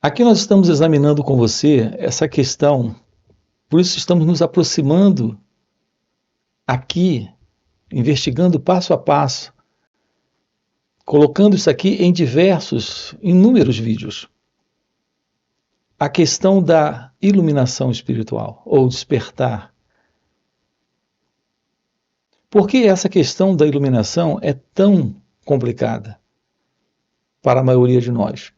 Aqui nós estamos examinando com você essa questão, por isso estamos nos aproximando aqui, investigando passo a passo, colocando isso aqui em inúmeros vídeos. A questão da iluminação espiritual, ou despertar. Por que essa questão da iluminação é tão complicada para a maioria de nós?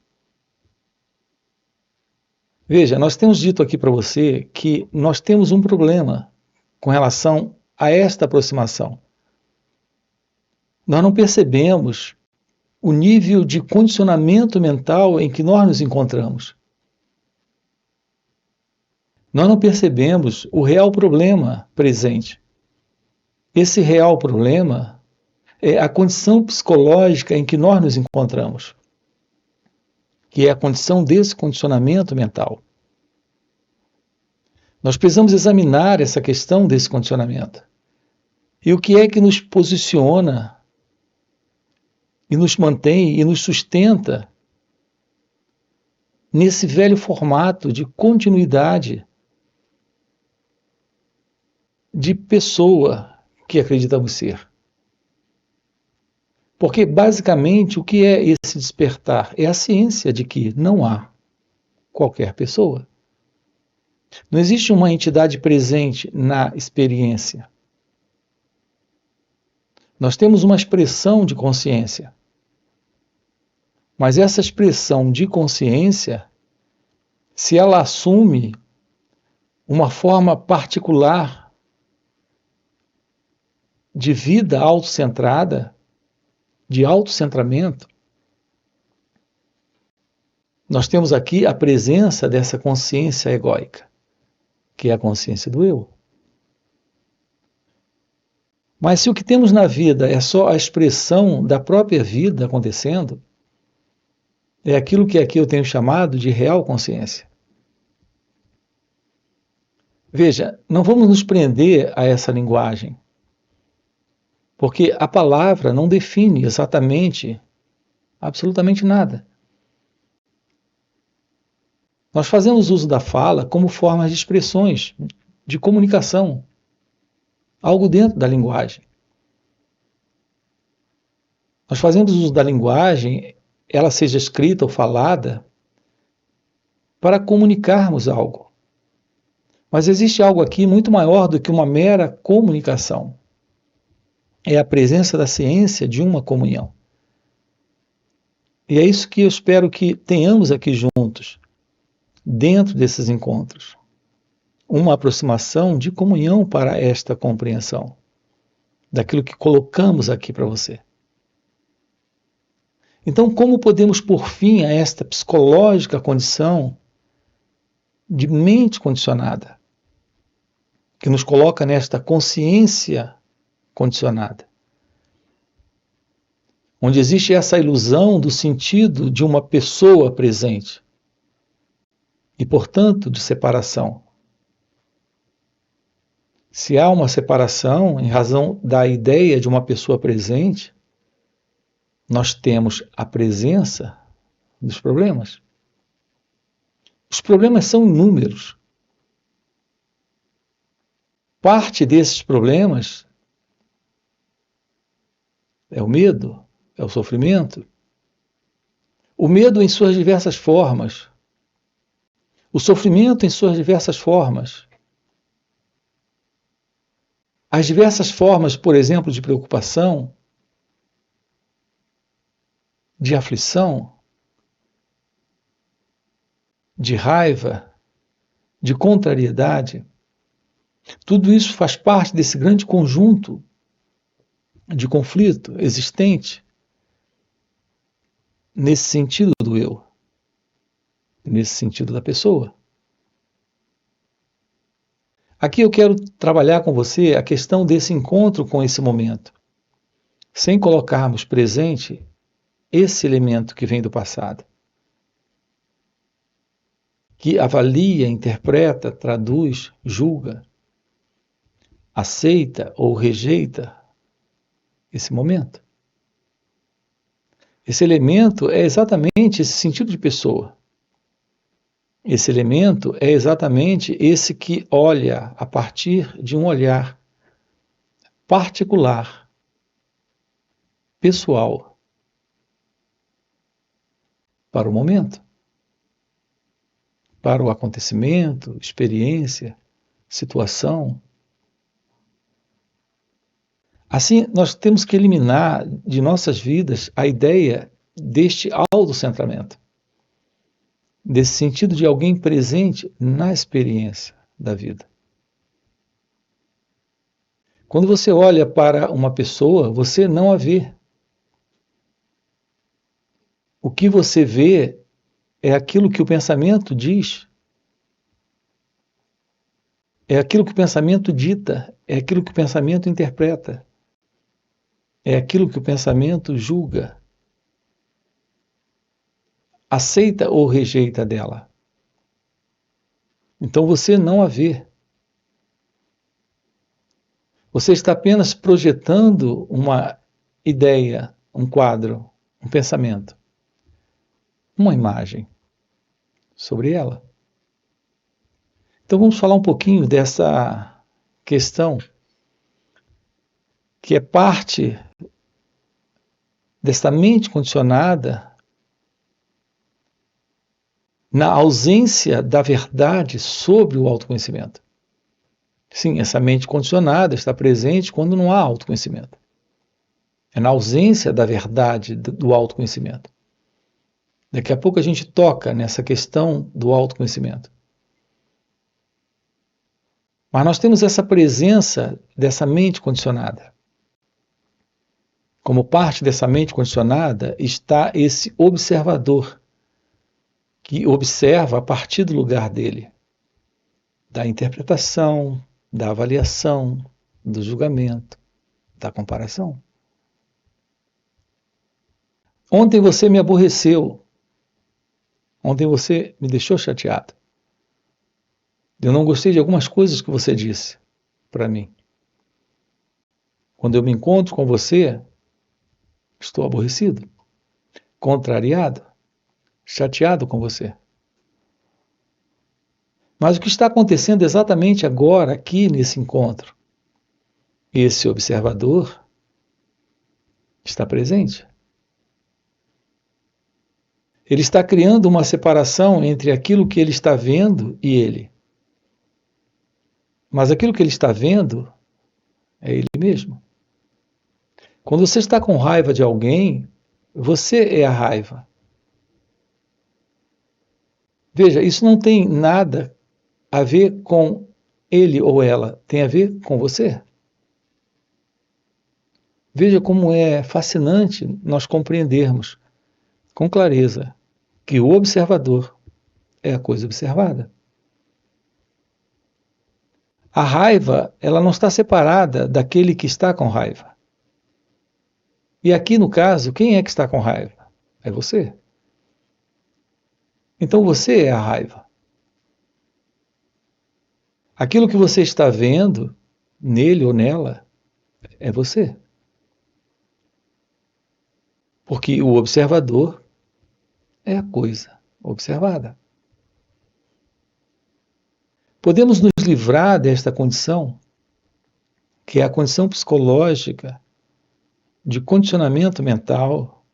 Veja, nós temos dito aqui para você que nós temos um problema com relação a esta aproximação. Nós não percebemos o nível de condicionamento mental em que nós nos encontramos. Nós não percebemos o real problema presente. Esse real problema é a condição psicológica em que nós nos encontramos, que é a condição desse condicionamento mental. Nós precisamos examinar essa questão desse condicionamento. E o que é que nos posiciona e nos mantém e nos sustenta nesse velho formato de continuidade de pessoa que acreditamos ser. Porque, basicamente, o que é esse despertar? É a ciência de que não há qualquer pessoa. Não existe uma entidade presente na experiência. Nós temos uma expressão de consciência. Mas essa expressão de consciência, se ela assume uma forma particular de vida autocentrada, de autocentramento, nós temos aqui a presença dessa consciência egóica, que é a consciência do eu. Mas se o que temos na vida é só a expressão da própria vida acontecendo, é aquilo que aqui eu tenho chamado de real consciência. Veja, não vamos nos prender a essa linguagem, porque a palavra não define exatamente, absolutamente nada. Nós fazemos uso da fala como forma de expressões, de comunicação, algo dentro da linguagem. Nós fazemos uso da linguagem, ela seja escrita ou falada, para comunicarmos algo. Mas existe algo aqui muito maior do que uma mera comunicação. É a presença da ciência de uma comunhão. E é isso que eu espero que tenhamos aqui juntos, dentro desses encontros. Uma aproximação de comunhão para esta compreensão, daquilo que colocamos aqui para você. Então, como podemos pôr fim a esta psicológica condição de mente condicionada, que nos coloca nesta consciência condicionada, onde existe essa ilusão do sentido de uma pessoa presente e, portanto, de separação. Se há uma separação em razão da ideia de uma pessoa presente, nós temos a presença dos problemas. Os problemas são inúmeros. Parte desses problemas é o medo, é o sofrimento. O medo em suas diversas formas. O sofrimento em suas diversas formas. As diversas formas, por exemplo, de preocupação, de aflição, de raiva, de contrariedade. Tudo isso faz parte desse grande conjunto de conflito existente nesse sentido do eu, nesse sentido da pessoa. Aqui eu quero trabalhar com você a questão desse encontro com esse momento, sem colocarmos presente esse elemento que vem do passado, que avalia, interpreta, traduz, julga, aceita ou rejeita esse momento. Esse elemento é exatamente esse sentido de pessoa. Esse elemento é exatamente esse que olha a partir de um olhar particular, pessoal, para o momento, para o acontecimento, experiência, situação. Assim, nós temos que eliminar de nossas vidas a ideia deste autocentramento, desse sentido de alguém presente na experiência da vida. Quando você olha para uma pessoa, você não a vê. O que você vê é aquilo que o pensamento diz, é aquilo que o pensamento dita, é aquilo que o pensamento interpreta, é aquilo que o pensamento julga, aceita ou rejeita dela. Então você não a vê. Você está apenas projetando uma ideia, um quadro, um pensamento, uma imagem sobre ela. Então vamos falar um pouquinho dessa questão que é parte dessa mente condicionada na ausência da verdade sobre o autoconhecimento. Sim, essa mente condicionada está presente quando não há autoconhecimento. É na ausência da verdade do autoconhecimento. Daqui a pouco a gente toca nessa questão do autoconhecimento. Mas nós temos essa presença dessa mente condicionada. Como parte dessa mente condicionada está esse observador, que observa a partir do lugar dele, da interpretação, da avaliação, do julgamento, da comparação. Ontem você me aborreceu. Ontem você me deixou chateado. Eu não gostei de algumas coisas que você disse para mim. Quando eu me encontro com você, estou aborrecido, contrariado, chateado com você. Mas o que está acontecendo exatamente agora, aqui nesse encontro? Esse observador está presente. Ele está criando uma separação entre aquilo que ele está vendo e ele. Mas aquilo que ele está vendo é ele mesmo. Quando você está com raiva de alguém, você é a raiva. Veja, isso não tem nada a ver com ele ou ela, tem a ver com você. Veja como é fascinante nós compreendermos com clareza que o observador é a coisa observada. A raiva, ela não está separada daquele que está com raiva. E aqui, no caso, quem é que está com raiva? É você. Então você é a raiva. Aquilo que você está vendo, nele ou nela, é você. Porque o observador é a coisa observada. Podemos nos livrar desta condição, que é a condição psicológica de condicionamento mental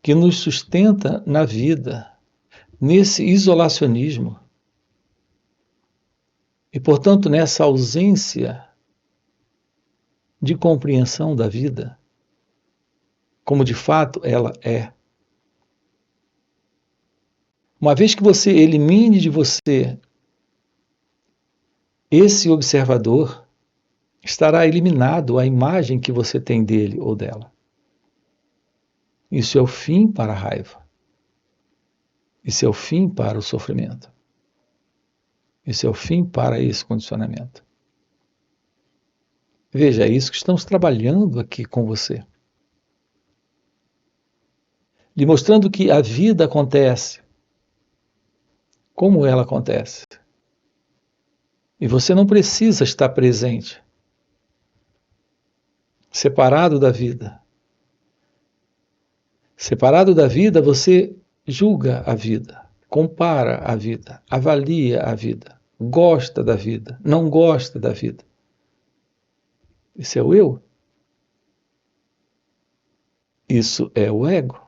que nos sustenta na vida, nesse isolacionismo e, portanto, nessa ausência de compreensão da vida, como de fato ela é. Uma vez que você elimine de você esse observador, estará eliminado a imagem que você tem dele ou dela. Isso é o fim para a raiva. Isso é o fim para o sofrimento. Isso é o fim para esse condicionamento. Veja, é isso que estamos trabalhando aqui com você. Lhe mostrando que a vida acontece, como ela acontece. E você não precisa estar presente, separado da vida. Separado da vida, você julga a vida. compara a vida, avalia a vida, gosta da vida, não gosta da vida. Isso é o eu. Isso é o ego.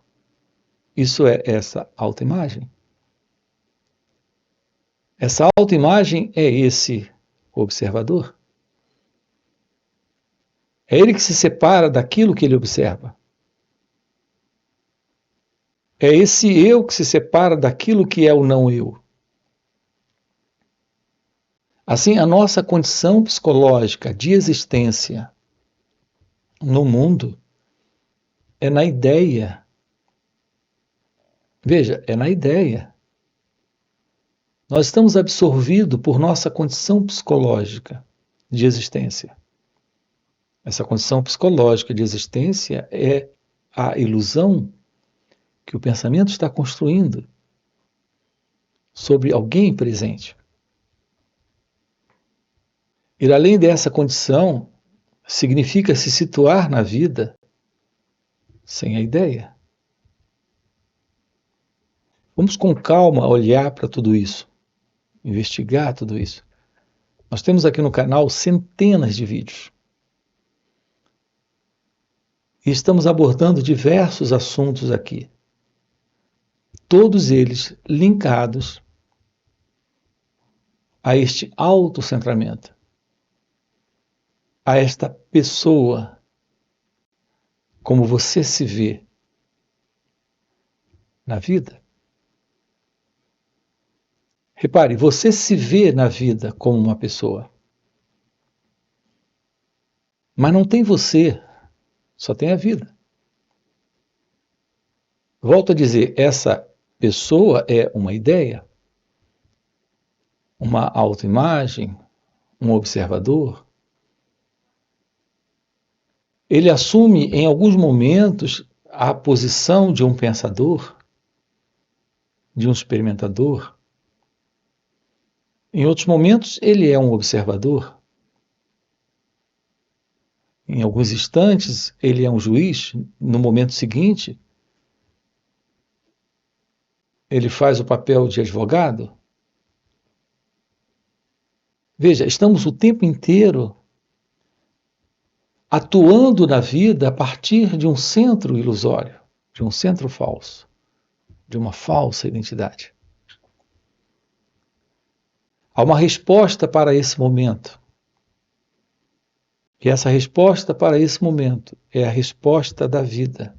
Isso é essa autoimagem. Essa autoimagem é esse observador. É ele que se separa daquilo que ele observa. É esse eu que se separa daquilo que é o não eu. Assim, a nossa condição psicológica de existência no mundo é na ideia. Veja, é na ideia. Nós estamos absorvidos por nossa condição psicológica de existência. Essa condição psicológica de existência é a ilusão que o pensamento está construindo sobre alguém presente. Ir além dessa condição significa se situar na vida sem a ideia. Vamos com calma olhar para tudo isso, investigar tudo isso. Nós temos aqui no canal centenas de vídeos. E estamos abordando diversos assuntos aqui. Todos eles linkados a este autocentramento, a esta pessoa, como você se vê na vida. Repare, você se vê na vida como uma pessoa. Mas não tem você, só tem a vida. Volto a dizer, essa pessoa é uma ideia, uma autoimagem, um observador. Ele assume em alguns momentos a posição de um pensador, de um experimentador. Em outros momentos, ele é um observador. Em alguns instantes, ele é um juiz. No momento seguinte, ele faz o papel de advogado. Veja, estamos o tempo inteiro atuando na vida a partir de um centro ilusório, de um centro falso, de uma falsa identidade. Há uma resposta para esse momento. E essa resposta para esse momento é a resposta da vida.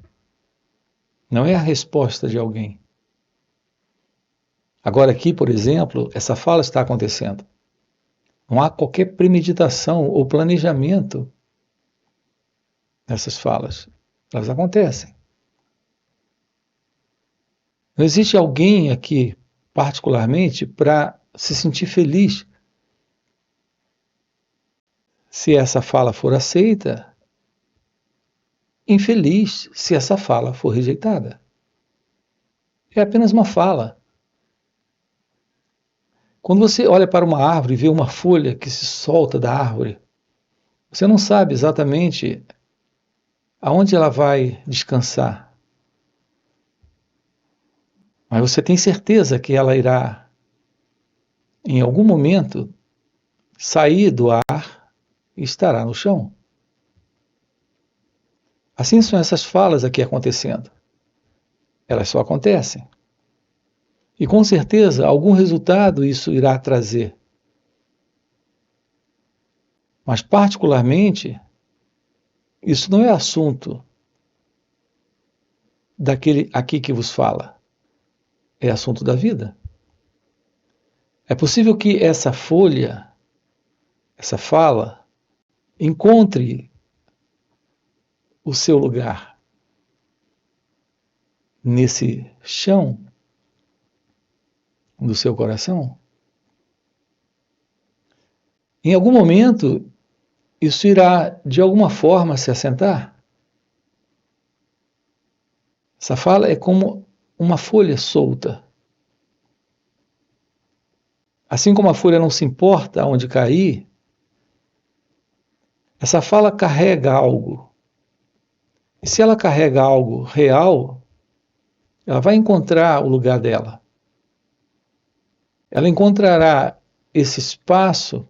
Não é a resposta de alguém. Agora aqui, por exemplo, essa fala está acontecendo. Não há qualquer premeditação ou planejamento nessas falas. Elas acontecem. Não existe alguém aqui, particularmente, para se sentir feliz se essa fala for aceita, infeliz se essa fala for rejeitada. É apenas uma fala. Quando você olha para uma árvore e vê uma folha que se solta da árvore, você não sabe exatamente aonde ela vai descansar. Mas você tem certeza que ela irá, em algum momento, sair do ar e estará no chão. Assim são essas falas aqui acontecendo. Elas só acontecem. E com certeza algum resultado isso irá trazer. Mas particularmente, isso não é assunto daquele aqui que vos fala. É assunto da vida. É possível que essa folha, essa fala, encontre o seu lugar nesse chão do seu coração. Em algum momento, isso irá, de alguma forma, se assentar. Essa fala é como uma folha solta. Assim como a folha não se importa aonde cair, essa fala carrega algo. E se ela carrega algo real, ela vai encontrar o lugar dela. ela encontrará esse espaço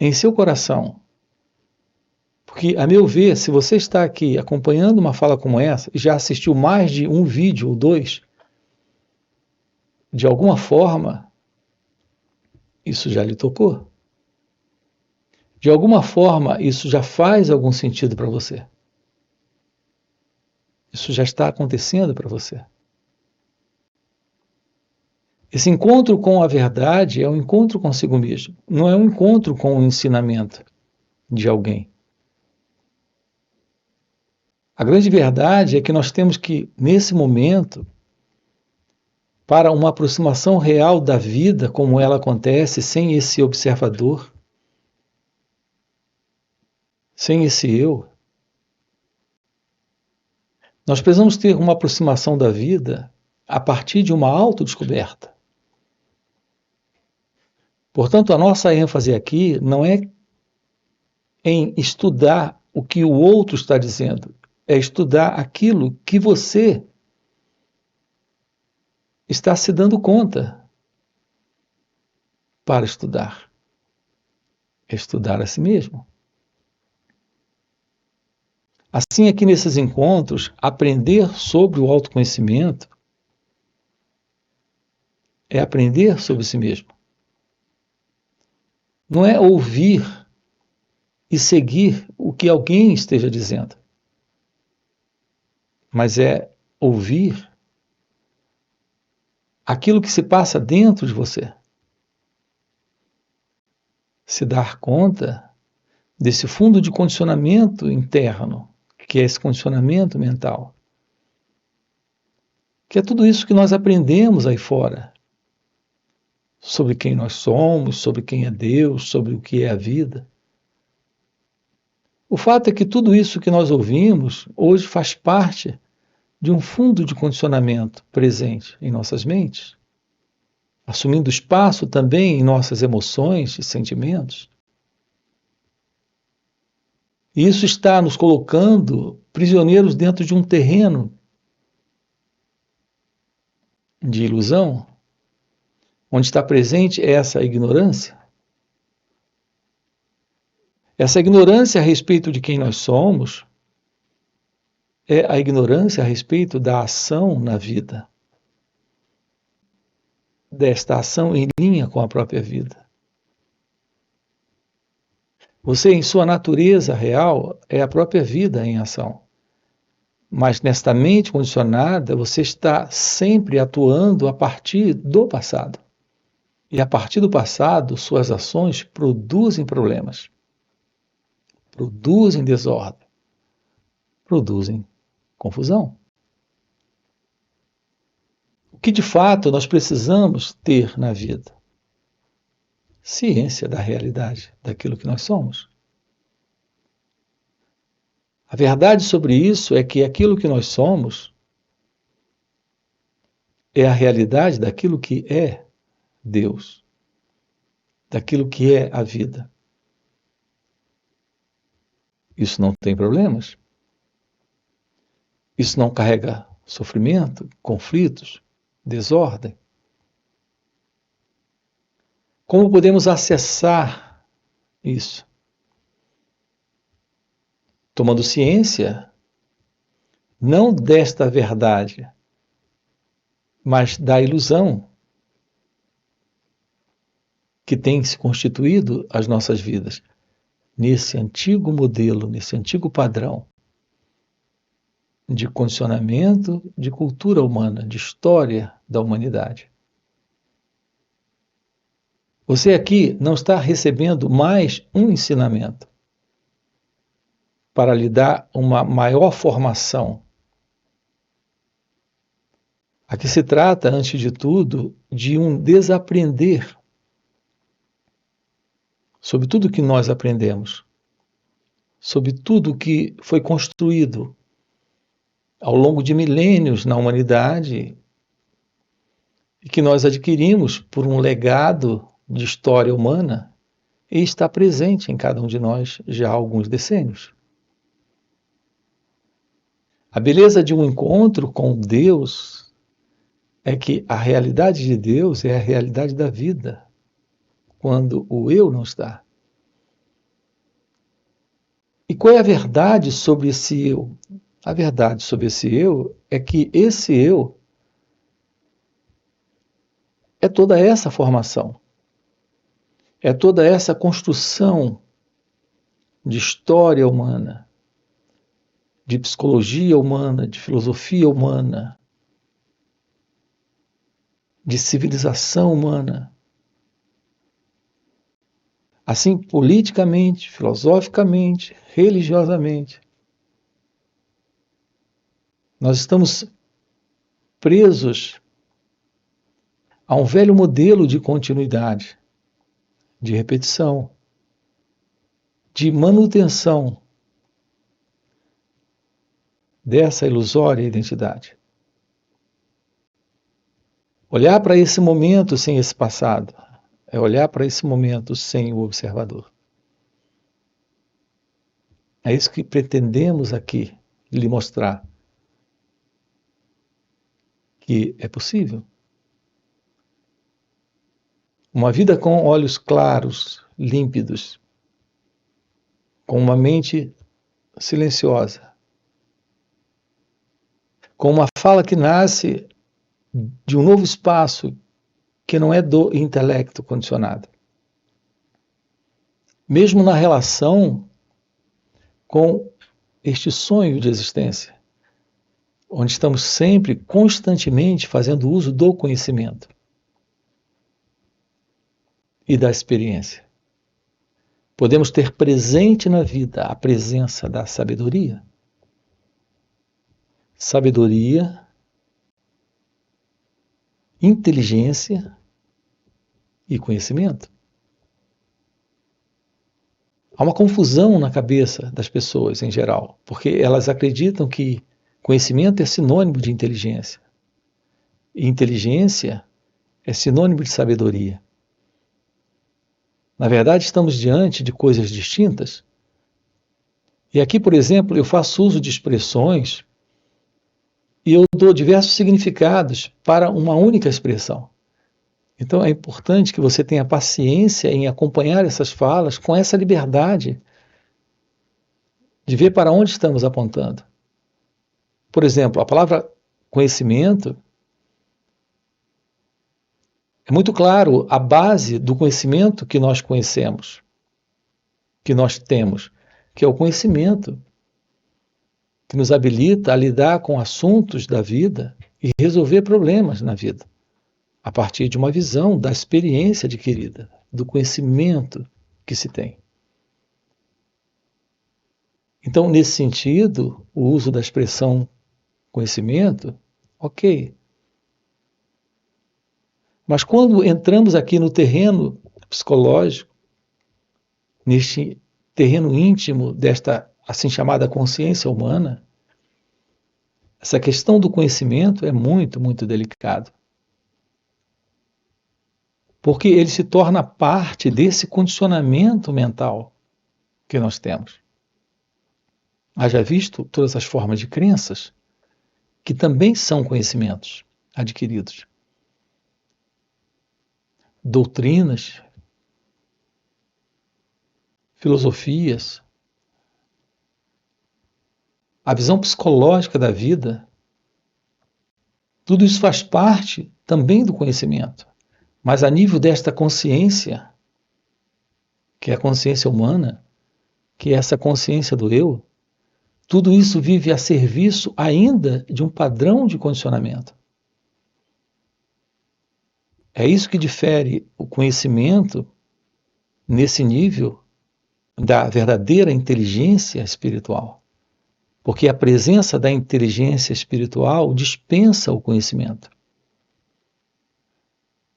em seu coração. Porque, a meu ver, se você está aqui acompanhando uma fala como essa e já assistiu mais de um vídeo ou dois, de alguma forma, isso já lhe tocou. De alguma forma, isso já faz algum sentido para você. Isso já está acontecendo para você. Esse encontro com a verdade é um encontro consigo mesmo, não é um encontro com o ensinamento de alguém. A grande verdade é que nós temos que, nesse momento, para uma aproximação real da vida como ela acontece, sem esse observador, sem esse eu, nós precisamos ter uma aproximação da vida a partir de uma autodescoberta. Portanto, a nossa ênfase aqui não é em estudar o que o outro está dizendo, é estudar aquilo que você está se dando conta para estudar. É estudar a si mesmo. Assim, aqui nesses encontros, aprender sobre o autoconhecimento é aprender sobre si mesmo. Não é ouvir e seguir o que alguém esteja dizendo, mas é ouvir aquilo que se passa dentro de você. Se dar conta desse fundo de condicionamento interno, que é esse condicionamento mental, que é tudo isso que nós aprendemos aí fora, sobre quem nós somos, sobre quem é Deus, sobre o que é a vida. O fato é que tudo isso que nós ouvimos hoje faz parte de um fundo de condicionamento presente em nossas mentes, assumindo espaço também em nossas emoções e sentimentos. E isso está nos colocando prisioneiros dentro de um terreno de ilusão, onde está presente essa ignorância. Essa ignorância a respeito de quem nós somos é a ignorância a respeito da ação na vida, desta ação em linha com a própria vida. Você, em sua natureza real, é a própria vida em ação. Mas nesta mente condicionada, você está sempre atuando a partir do passado. E a partir do passado, suas ações produzem problemas, produzem desordem, produzem confusão. O que de fato nós precisamos ter na vida? Ciência da realidade, daquilo que nós somos. A verdade sobre isso é que aquilo que nós somos é a realidade daquilo que é Deus, daquilo que é a vida. Isso não tem problemas? Isso não carrega sofrimento, conflitos, desordem? Como podemos acessar isso? Tomando ciência, não desta verdade, mas da ilusão que tem se constituído as nossas vidas, nesse antigo modelo, nesse antigo padrão de condicionamento de cultura humana, de história da humanidade. Você aqui não está recebendo mais um ensinamento para lhe dar uma maior formação. Aqui se trata, antes de tudo, de um desaprender sobre tudo que nós aprendemos, sobre tudo que foi construído ao longo de milênios na humanidade e que nós adquirimos por um legado de história humana e está presente em cada um de nós já há alguns decênios. A beleza de um encontro com Deus é que a realidade de Deus é a realidade da vida, quando o eu não está. E qual é a verdade sobre esse eu? A verdade sobre esse eu é que esse eu é toda essa formação, é toda essa construção de história humana, de psicologia humana, de filosofia humana, de civilização humana. Assim, politicamente, filosoficamente, religiosamente, nós estamos presos a um velho modelo de continuidade, de repetição, de manutenção dessa ilusória identidade. Olhar para esse momento sem esse passado é olhar para esse momento sem o observador. É isso que pretendemos aqui lhe mostrar, que é possível. Uma vida com olhos claros, límpidos, com uma mente silenciosa, com uma fala que nasce de um novo espaço que não é do intelecto condicionado. Mesmo na relação com este sonho de existência, onde estamos sempre, constantemente fazendo uso do conhecimento e da experiência. Podemos ter presente na vida a presença da sabedoria. Sabedoria, inteligência e conhecimento. Há uma confusão na cabeça das pessoas em geral, porque elas acreditam que conhecimento é sinônimo de inteligência. E inteligência é sinônimo de sabedoria. Na verdade, estamos diante de coisas distintas. E aqui, por exemplo, eu faço uso de expressões e eu dou diversos significados para uma única expressão. Então é importante que você tenha paciência em acompanhar essas falas com essa liberdade de ver para onde estamos apontando. Por exemplo, a palavra conhecimento é muito claro a base do conhecimento que nós conhecemos, que nós temos, que é o conhecimento que nos habilita a lidar com assuntos da vida e resolver problemas na vida, a partir de uma visão da experiência adquirida, do conhecimento que se tem. Então, nesse sentido, o uso da expressão conhecimento, ok. Mas quando entramos aqui no terreno psicológico, neste terreno íntimo desta assim chamada consciência humana, essa questão do conhecimento é muito, muito delicado. Porque ele se torna parte desse condicionamento mental que nós temos. Haja visto todas as formas de crenças, que também são conhecimentos adquiridos. Doutrinas, filosofias, a visão psicológica da vida, tudo isso faz parte também do conhecimento. Mas a nível desta consciência, que é a consciência humana, que é essa consciência do eu, tudo isso vive a serviço ainda de um padrão de condicionamento. É isso que difere o conhecimento nesse nível da verdadeira inteligência espiritual. Porque a presença da inteligência espiritual dispensa o conhecimento.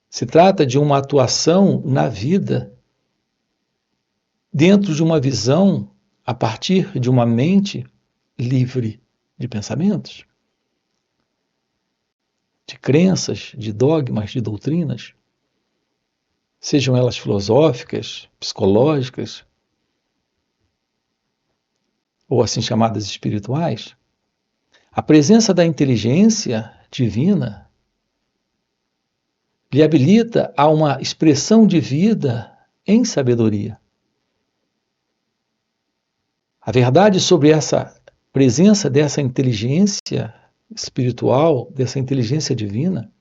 Se trata de uma atuação na vida dentro de uma visão a partir de uma mente livre de pensamentos, de crenças, de dogmas, de doutrinas, sejam elas filosóficas, psicológicas, ou assim chamadas espirituais. A presença da inteligência divina lhe habilita a uma expressão de vida em sabedoria. A verdade sobre essa presença dessa inteligência espiritual, dessa inteligência divina,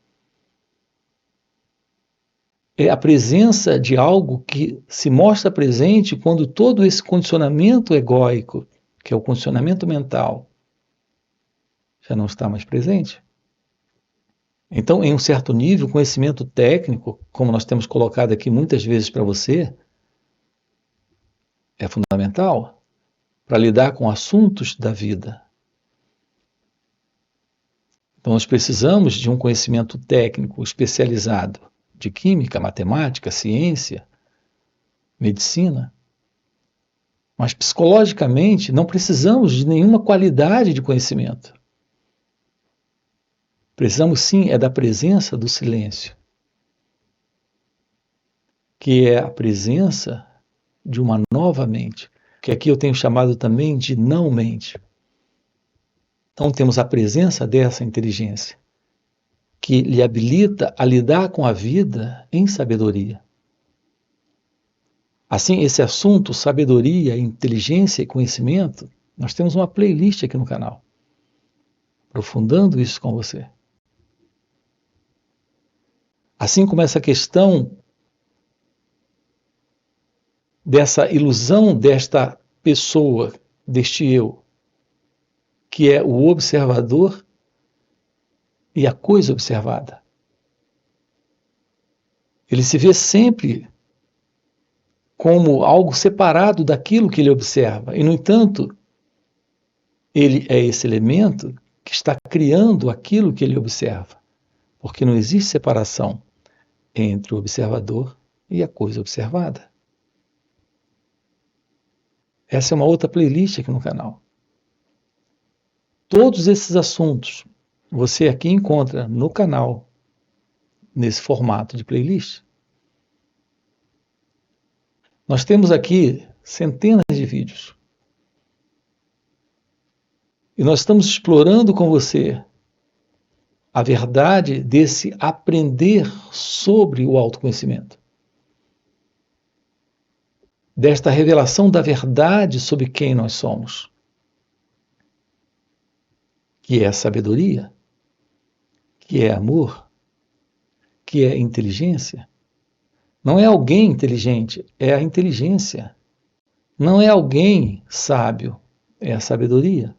é a presença de algo que se mostra presente quando todo esse condicionamento egóico, que é o condicionamento mental, já não está mais presente. Então, em um certo nível, o conhecimento técnico, como nós temos colocado aqui muitas vezes para você, é fundamental para lidar com assuntos da vida. Então, nós precisamos de um conhecimento técnico especializado de química, matemática, ciência, medicina. Mas psicologicamente não precisamos de nenhuma qualidade de conhecimento. Precisamos sim é da presença do silêncio, que é a presença de uma nova mente, que aqui eu tenho chamado também de não-mente. Então temos a presença dessa inteligência, que lhe habilita a lidar com a vida em sabedoria. Assim, esse assunto, sabedoria, inteligência e conhecimento, nós temos uma playlist aqui no canal, aprofundando isso com você. Assim como essa questão dessa ilusão desta pessoa, deste eu, que é o observador e a coisa observada. Ele se vê sempre como algo separado daquilo que ele observa. E, no entanto, ele é esse elemento que está criando aquilo que ele observa. Porque não existe separação entre o observador e a coisa observada. Essa é uma outra playlist aqui no canal. Todos esses assuntos você aqui encontra no canal, nesse formato de playlist. Nós temos aqui centenas de vídeos. E nós estamos explorando com você a verdade desse aprender sobre o autoconhecimento. Desta revelação da verdade sobre quem nós somos. Que é sabedoria, que é amor, que é inteligência. Não é alguém inteligente, é a inteligência. Não é alguém sábio, é a sabedoria.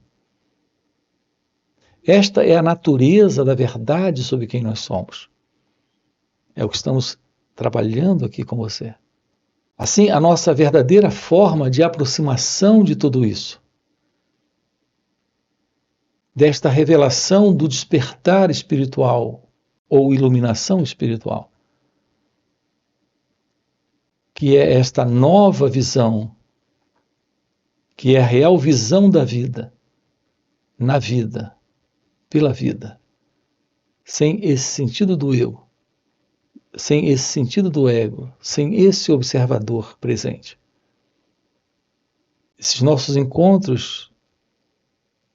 Esta é a natureza da verdade sobre quem nós somos. É o que estamos trabalhando aqui com você. Assim, a nossa verdadeira forma de aproximação de tudo isso, desta revelação do despertar espiritual ou iluminação espiritual, que é esta nova visão, que é a real visão da vida, na vida, pela vida, sem esse sentido do eu, sem esse sentido do ego, sem esse observador presente. Esses nossos encontros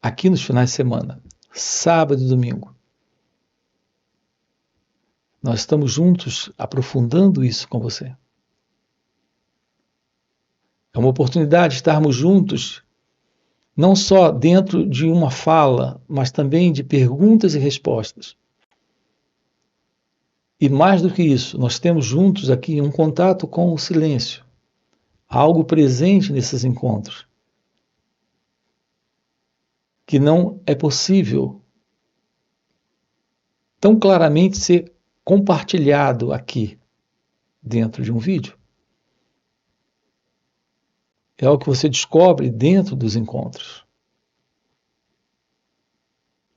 aqui nos finais de semana, sábado e domingo, nós estamos juntos aprofundando isso com você. É uma oportunidade de estarmos juntos, não só dentro de uma fala, mas também de perguntas e respostas. E mais do que isso, nós temos juntos aqui um contato com o silêncio, algo presente nesses encontros, que não é possível tão claramente ser compartilhado aqui, dentro de um vídeo. É algo que você descobre dentro dos encontros.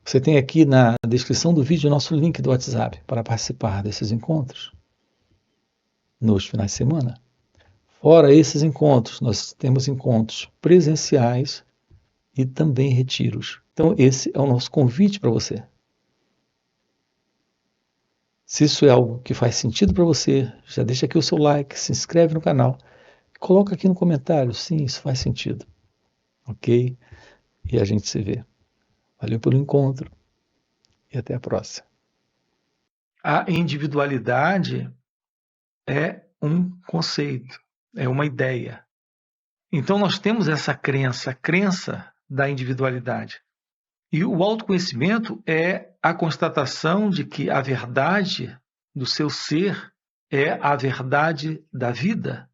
Você tem aqui na descrição do vídeo o nosso link do WhatsApp para participar desses encontros nos finais de semana. Fora esses encontros, nós temos encontros presenciais e também retiros. Então esse é o nosso convite para você. Se isso é algo que faz sentido para você, já deixa aqui o seu like, se inscreve no canal. Coloca aqui no comentário, sim, isso faz sentido. Ok? E a gente se vê. Valeu pelo encontro e até a próxima. A individualidade é um conceito, é uma ideia. Então nós temos essa crença, a crença da individualidade. E o autoconhecimento é a constatação de que a verdade do seu ser é a verdade da vida.